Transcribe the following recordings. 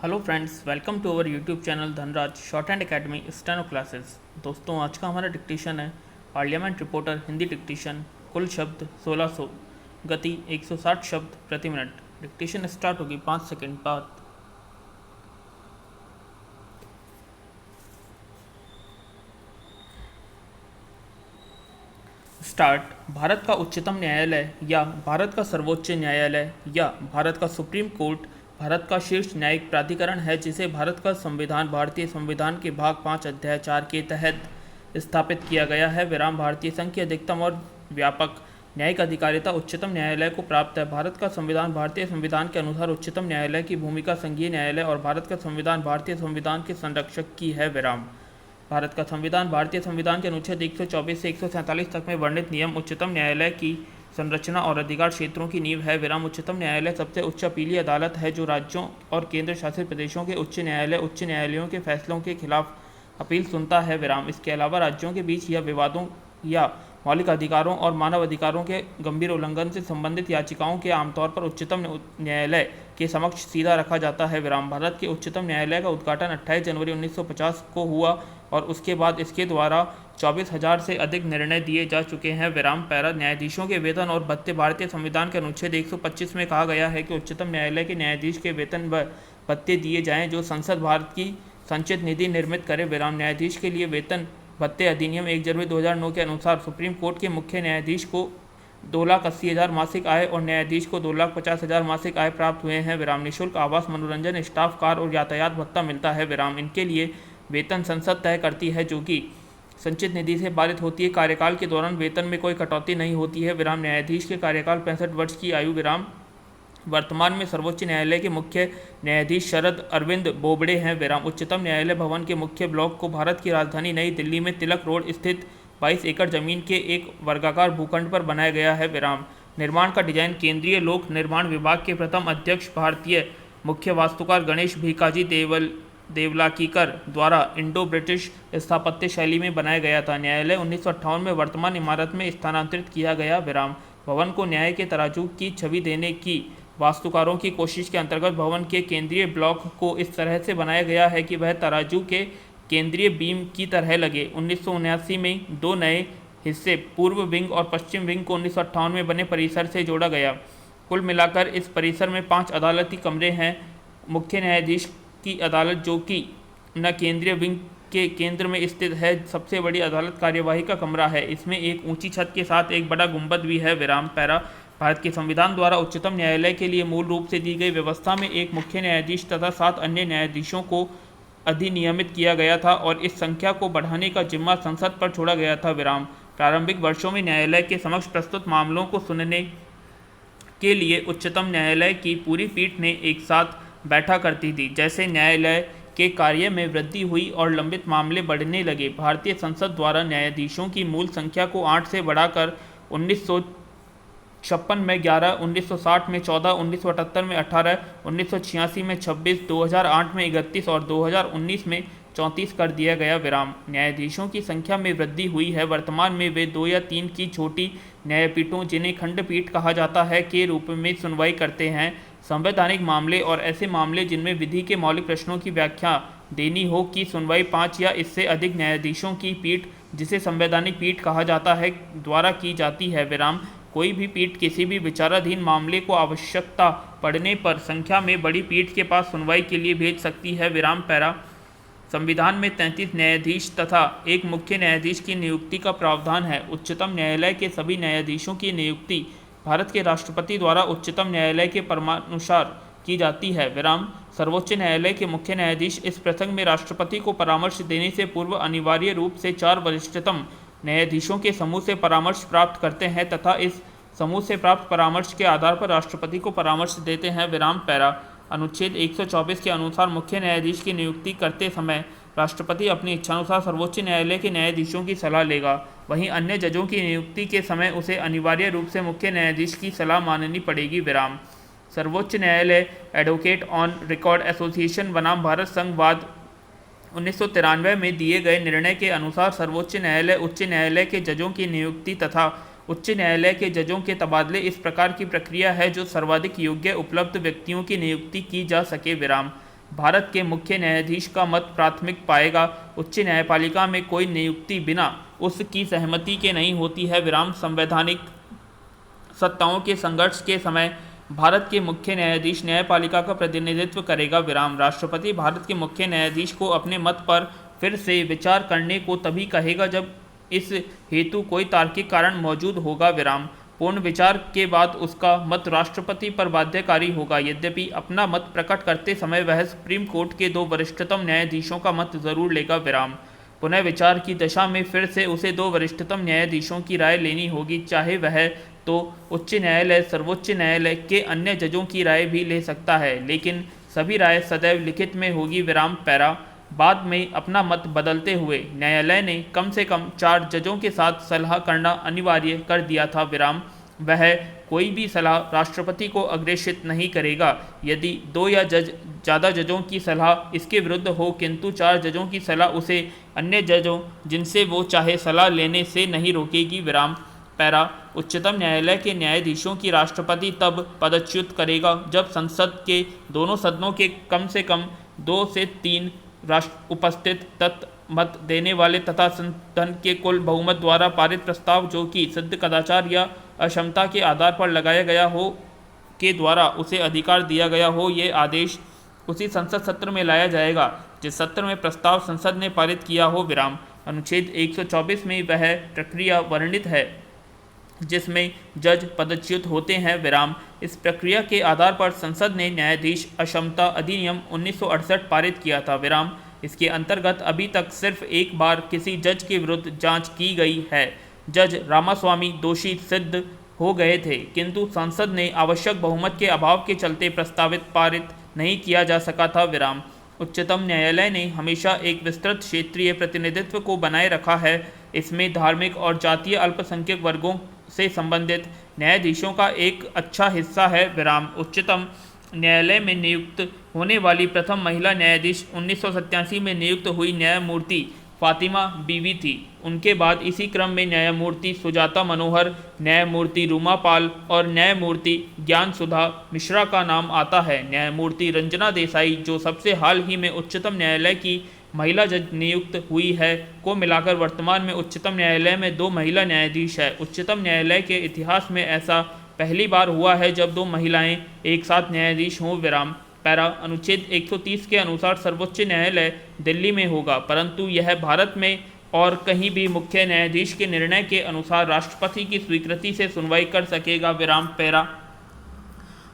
Hello friends, welcome to our YouTube channel Dhanraj shorthand academy steno classes. दोस्तों, आज का हमारा डिक्टेशन है पार्लियामेंट रिपोर्टर हिंदी डिक्टेशन। कुल शब्द 1600, गति 160 शब्द प्रति मिनट। डिक्टेशन स्टार्ट होगी 5 सेकंड बाद। स्टार्ट। भारत का उच्चतम न्यायालय या भारत का सर्वोच्च न्यायालय या भारत का सुप्रीम कोर्ट भारत का शीर्ष न्यायिक प्राधिकरण है, जिसे भारत का संविधान भारतीय संविधान के भाग 5 अध्याय 4 के तहत स्थापित किया गया है। विराम। भारतीय संघ की अधिकतम और व्यापक न्यायिक अधिकारिता उच्चतम न्यायालय को प्राप्त है। भारत का संविधान भारतीय संविधान के अनुसार उच्चतम न्यायालय की भूमिका संघीय न्यायालय और भारत का संविधान भारतीय संविधान के संरक्षक की है। विराम। भारत का संविधान भारतीय संविधान के अनुच्छेद 124 से 147 तक में वर्णित नियम उच्चतम न्यायालय की संरचना और अधिकार क्षेत्रों की नींव है। विराम। उच्चतम न्यायालय सबसे उच्च अपीली अदालत है, जो राज्यों और केंद्र शासित प्रदेशों के उच्च न्यायालयों के फैसलों के खिलाफ अपील सुनता है। विराम। इसके अलावा राज्यों के बीच या विवादों या मौलिक अधिकारों और मानव अधिकारों के गंभीर उल्लंघन से संबंधित याचिकाओं के आमतौर पर उच्चतम न्यायालय के समक्ष सीधा रखा जाता है। विराम। भारत के उच्चतम न्यायालय का उद्घाटन 28 जनवरी 1950 को हुआ और उसके बाद इसके द्वारा 24,000 से अधिक निर्णय दिए जा चुके हैं। विराम। पैरा। न्यायाधीशों के वेतन और भत्ते। भारतीय संविधान के अनुच्छेद 125 में कहा गया है कि उच्चतम न्यायालय के न्यायाधीश के वेतन व भत्ते दिए जाएं, जो संसद भारत की संचित निधि निर्मित करे। विराम। न्यायाधीश के लिए वेतन भत्ते अधिनियम 1 जनवरी 2009 के अनुसार सुप्रीम कोर्ट के मुख्य न्यायाधीश को 2,80,000 मासिक आय और न्यायाधीश को 2,50,000 मासिक आय प्राप्त हुए हैं। विराम। निःशुल्क आवास, मनोरंजन, स्टाफ कार और यातायात भत्ता मिलता है। विराम। इनके लिए वेतन संसद तय करती है, जो कि संचित निधि से पारित होती है। कार्यकाल के दौरान वेतन में कोई कटौती नहीं होती है। विराम। न्यायाधीश के कार्यकाल 65 वर्ष की आयु। विराम। वर्तमान में सर्वोच्च न्यायालय के मुख्य न्यायाधीश शरद अरविंद बोबड़े हैं। विराम। उच्चतम न्यायालय भवन के मुख्य ब्लॉक को भारत की राजधानी नई दिल्ली में तिलक रोड स्थित 22 एकड़ जमीन के एक वर्गाकार भूखंड पर बनाया गया है। विराम। निर्माण का डिजाइन केंद्रीय लोक निर्माण विभाग के प्रथम अध्यक्ष भारतीय मुख्य वास्तुकार गणेश भिकाजी देवलाकीकर द्वारा इंडो ब्रिटिश स्थापत्य शैली में बनाया गया था। न्यायालय 1958 में वर्तमान इमारत में स्थानांतरित किया गया। विराम। भवन को न्याय के तराजू की छवि देने की वास्तुकारों की कोशिश के अंतर्गत भवन के केंद्रीय ब्लॉक को इस तरह से बनाया गया है कि वह तराजू के केंद्रीय बीम की तरह लगे। 1979 में दो नए हिस्से पूर्व विंग और पश्चिम विंग को 1958 में बने परिसर से जोड़ा गया। कुल मिलाकर इस परिसर में 5 अदालती कमरे हैं। मुख्य न्यायाधीश की अदालत, जो कि न केंद्रीय विंग के केंद्र में स्थित है, सबसे बड़ी अदालत कार्यवाही का कमरा है। इसमें एक ऊंची छत के साथ एक बड़ा गुंबद भी है। विराम। पैरा। भारत के संविधान द्वारा उच्चतम न्यायालय के लिए मूल रूप से दी गई व्यवस्था में एक मुख्य न्यायाधीश तथा 7 अन्य न्यायाधीशों को अधिनियमित किया गया था और इस संख्या को बढ़ाने का जिम्मा संसद पर छोड़ा गया था। विराम। प्रारंभिक वर्षों में न्यायालय के समक्ष प्रस्तुत मामलों को सुनने के लिए उच्चतम न्यायालय की पूरी पीठ ने एक साथ बैठा करती थी। जैसे न्यायालय के कार्य में वृद्धि हुई और लंबित मामले बढ़ने लगे, भारतीय संसद द्वारा न्यायाधीशों की मूल संख्या को 8 से बढ़ाकर 1956 में 11, 1960 में 14, 1978 में 18, 1986 में 26, 2008 में 31 और 2019 में 34 कर दिया गया। विराम। न्यायाधीशों की संख्या में वृद्धि हुई है। वर्तमान में वे 2 या 3 की छोटी न्यायपीठों, जिन्हें खंडपीठ कहा जाता है, के रूप में सुनवाई करते हैं। संवैधानिक मामले और ऐसे मामले जिनमें विधि के मौलिक प्रश्नों की व्याख्या देनी हो की सुनवाई 5 या इससे अधिक न्यायाधीशों की पीठ, जिसे संवैधानिक पीठ कहा जाता है, द्वारा की जाती है। विराम। कोई भी पीठ किसी भी विचाराधीन मामले को आवश्यकता पड़ने पर संख्या में बड़ी पीठ के पास सुनवाई के लिए भेज सकती है। विराम। पैरा। संविधान में 33 न्यायाधीश तथा एक मुख्य न्यायाधीश की नियुक्ति का प्रावधान है। उच्चतम न्यायालय के सभी न्यायाधीशों की नियुक्ति भारत के राष्ट्रपति द्वारा उच्चतम न्यायालय के परमानुसार की जाती है। विराम। सर्वोच्च न्यायालय के मुख्य न्यायाधीश इस प्रसंग में राष्ट्रपति को परामर्श देने से पूर्व अनिवार्य रूप से 4 वरिष्ठतम न्यायाधीशों के समूह से परामर्श प्राप्त करते हैं तथा इस समूह से प्राप्त परामर्श के आधार पर राष्ट्रपति को परामर्श देते हैं। विराम। पैरा। अनुच्छेद 124 के अनुसार मुख्य न्यायाधीश की नियुक्ति करते समय राष्ट्रपति अपनी इच्छानुसार सर्वोच्च न्यायालय के न्यायाधीशों की सलाह लेगा। वहीं अन्य जजों की नियुक्ति के समय उसे अनिवार्य रूप से मुख्य न्यायाधीश की सलाह माननी पड़ेगी। विराम। सर्वोच्च न्यायालय एडवोकेट ऑन रिकॉर्ड एसोसिएशन बनाम भारत संघवाद 1993 में दिए गए निर्णय के अनुसार सर्वोच्च न्यायालय उच्च न्यायालय के जजों की नियुक्ति तथा उच्च न्यायालय के जजों के तबादले इस प्रकार की प्रक्रिया है जो सर्वाधिक योग्य उपलब्ध व्यक्तियों की नियुक्ति की जा सके। विराम। भारत के मुख्य न्यायाधीश का मत प्राथमिक पाएगा। उच्च न्यायपालिका में कोई नियुक्ति बिना उसकी सहमति के नहीं होती है। विराम संवैधानिक सत्ताओं के संघर्ष के समय भारत के मुख्य न्यायाधीश न्यायपालिका का प्रतिनिधित्व करेगा। विराम राष्ट्रपति भारत के मुख्य न्यायाधीश को अपने मत पर फिर से विचार करने को तभी कहेगा जब इस हेतु कोई तार्किक कारण मौजूद होगा। विराम पूर्ण विचार के बाद उसका मत राष्ट्रपति पर बाध्यकारी होगा। यद्यपि अपना मत प्रकट करते समय वह सुप्रीम कोर्ट के 2 वरिष्ठतम न्यायाधीशों का मत जरूर लेगा। विराम पुनः विचार की दशा में फिर से उसे 2 वरिष्ठतम न्यायाधीशों की राय लेनी होगी, चाहे वह तो उच्च न्यायालय, सर्वोच्च न्यायालय के अन्य जजों की राय भी ले सकता है, लेकिन सभी राय सदैव लिखित में होगी। विराम पैरा बाद में अपना मत बदलते हुए न्यायालय ने कम से कम 4 जजों के साथ सलाह करना अनिवार्य कर दिया था। विराम वह कोई भी सलाह राष्ट्रपति को अग्रेषित नहीं करेगा यदि 2 या ज़्यादा जजों की सलाह इसके विरुद्ध हो, किंतु 4 जजों की सलाह उसे अन्य जजों जिनसे वो चाहे सलाह लेने से नहीं रोकेगी। विराम पैरा उच्चतम न्यायालय के न्यायाधीशों की राष्ट्रपति तब पदच्युत करेगा जब संसद के दोनों सदनों के कम से कम 2 से 3 उपस्थित मत देने वाले तथा संसद के कुल बहुमत द्वारा पारित प्रस्ताव जो कि सिद्ध कदाचार या अक्षमता के आधार पर लगाया गया हो के द्वारा उसे अधिकार दिया गया हो। ये आदेश उसी संसद सत्र में लाया जाएगा जिस सत्र में प्रस्ताव संसद ने पारित किया हो। विराम अनुच्छेद 124 में वह प्रक्रिया वर्णित है जिसमें जज पदच्युत होते हैं। विराम इस प्रक्रिया के आधार पर संसद ने न्यायाधीश अक्षमता अधिनियम 1968 पारित किया था। विराम इसके अंतर्गत अभी तक सिर्फ एक बार किसी जज के विरुद्ध जांच की गई है। जज रामास्वामी दोषी सिद्ध हो गए थे, किंतु संसद ने आवश्यक बहुमत के अभाव के चलते प्रस्तावित पारित नहीं किया जा सका था। विराम उच्चतम न्यायालय ने हमेशा एक विस्तृत क्षेत्रीय प्रतिनिधित्व को बनाए रखा है। इसमें धार्मिक और जातीय अल्पसंख्यक वर्गों से संबंधित न्यायाधीशों का एक अच्छा हिस्सा है। विराम उच्चतम न्यायालय में नियुक्त होने वाली प्रथम महिला न्यायाधीश 1987 में नियुक्त हुई न्यायमूर्ति फातिमा बीवी थी। उनके बाद इसी क्रम में न्यायमूर्ति सुजाता मनोहर, न्यायमूर्ति रूमा पाल और न्यायमूर्ति ज्ञान सुधा मिश्रा का नाम आता है। न्यायमूर्ति रंजना देसाई, जो सबसे हाल ही में उच्चतम न्यायालय की महिला जज नियुक्त हुई है, को मिलाकर वर्तमान में उच्चतम न्यायालय में 2 महिला न्यायाधीश है। उच्चतम न्यायालय के इतिहास में ऐसा पहली बार हुआ है जब 2 महिलाएं एक साथ न्यायाधीश हों। विराम पैरा अनुच्छेद 130 के अनुसार सर्वोच्च न्यायालय दिल्ली में होगा, परंतु यह भारत में और कहीं भी मुख्य न्यायाधीश के निर्णय के अनुसार राष्ट्रपति की स्वीकृति से सुनवाई कर सकेगा। विराम पैरा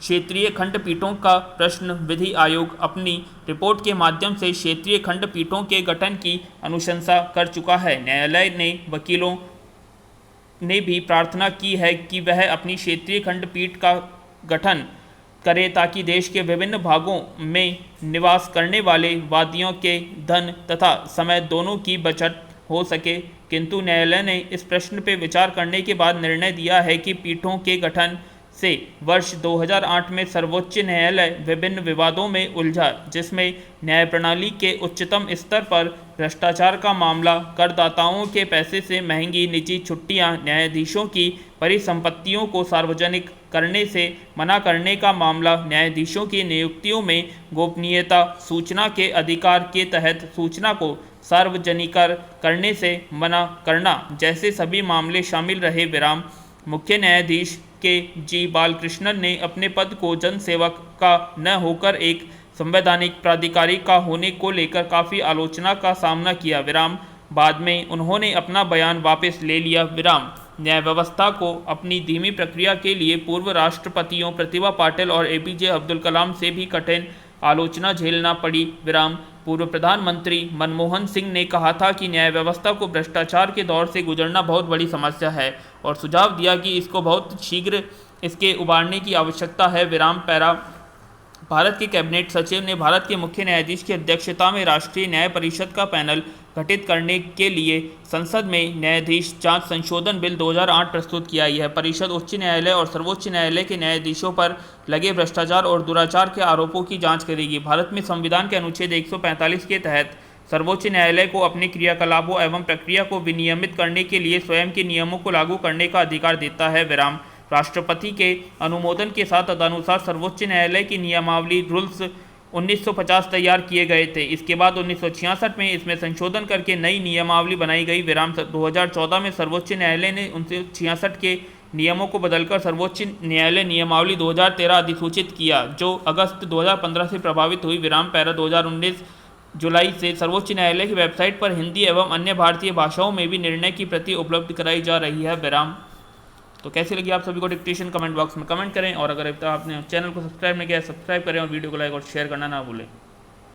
क्षेत्रीय खंडपीठों का प्रश्न विधि आयोग अपनी रिपोर्ट के माध्यम से क्षेत्रीय खंडपीठों के गठन की अनुशंसा कर चुका है। न्यायालय ने वकीलों ने भी प्रार्थना की है कि वह अपनी क्षेत्रीय खंडपीठ का गठन करे ताकि देश के विभिन्न भागों में निवास करने वाले वादियों के धन तथा समय दोनों की बचत हो सके, किंतु न्यायालय ने इस प्रश्न पर विचार करने के बाद निर्णय दिया है कि पीठों के गठन से वर्ष 2008 में सर्वोच्च न्यायालय विभिन्न विवादों में उलझा, जिसमें न्याय प्रणाली के उच्चतम स्तर पर भ्रष्टाचार का मामला, करदाताओं के पैसे से महंगी निजी छुट्टियां, न्यायाधीशों की परिसंपत्तियों को सार्वजनिक करने से मना करने का मामला, न्यायाधीशों की नियुक्तियों में गोपनीयता, सूचना के अधिकार के तहत सूचना को सार्वजनिकर करने से मना करना जैसे सभी मामले शामिल रहे। विराम मुख्य न्यायाधीश के जी बालकृष्णन ने अपने पद को जनसेवक का न होकर एक संवैधानिक प्राधिकारी का होने को लेकर काफ़ी आलोचना का सामना किया। विराम बाद में उन्होंने अपना बयान वापस ले लिया। विराम न्याय व्यवस्था को अपनी धीमी प्रक्रिया के लिए पूर्व राष्ट्रपतियों प्रतिभा पाटिल और एपीजे अब्दुल कलाम से भी कठिन आलोचना झेलना पड़ी। विराम पूर्व प्रधानमंत्री मनमोहन सिंह ने कहा था कि न्याय व्यवस्था को भ्रष्टाचार के दौर से गुजरना बहुत बड़ी समस्या है और सुझाव दिया कि इसको बहुत शीघ्र इसके उबारने की आवश्यकता है। विराम पैरा भारत के कैबिनेट सचिव ने भारत के मुख्य न्यायाधीश की अध्यक्षता में राष्ट्रीय न्याय परिषद का पैनल गठित करने के लिए संसद में न्यायाधीश जांच संशोधन बिल 2008 प्रस्तुत किया। यह परिषद उच्च न्यायालय और सर्वोच्च न्यायालय के न्यायाधीशों पर लगे भ्रष्टाचार और दुराचार के आरोपों की जांच करेगी। भारत में संविधान के अनुच्छेद 145 के तहत सर्वोच्च न्यायालय को अपने क्रियाकलापों एवं प्रक्रिया को विनियमित करने के लिए स्वयं के नियमों को लागू करने का अधिकार देता है। विराम राष्ट्रपति के अनुमोदन के साथ तदनुसार सर्वोच्च न्यायालय की नियमावली रूल्स 1950 तैयार किए गए थे। इसके बाद 1966 में इसमें संशोधन करके नई नियमावली बनाई गई। विराम 2014 में सर्वोच्च न्यायालय ने 1966 के नियमों को बदलकर सर्वोच्च न्यायालय नियमावली 2013 अधिसूचित किया, जो अगस्त 2015 से प्रभावित हुई। विराम पैरा 2019 जुलाई से सर्वोच्च न्यायालय की वेबसाइट पर हिंदी एवं अन्य भारतीय भाषाओं में भी निर्णय की प्रति उपलब्ध कराई जा रही है। विराम। तो कैसी लगी आप सभी को डिक्टेशन, कमेंट बॉक्स में कमेंट करें, और अगर अब तक आपने चैनल को सब्सक्राइब नहीं किया है सब्सक्राइब करें और वीडियो को लाइक और शेयर करना ना भूलें।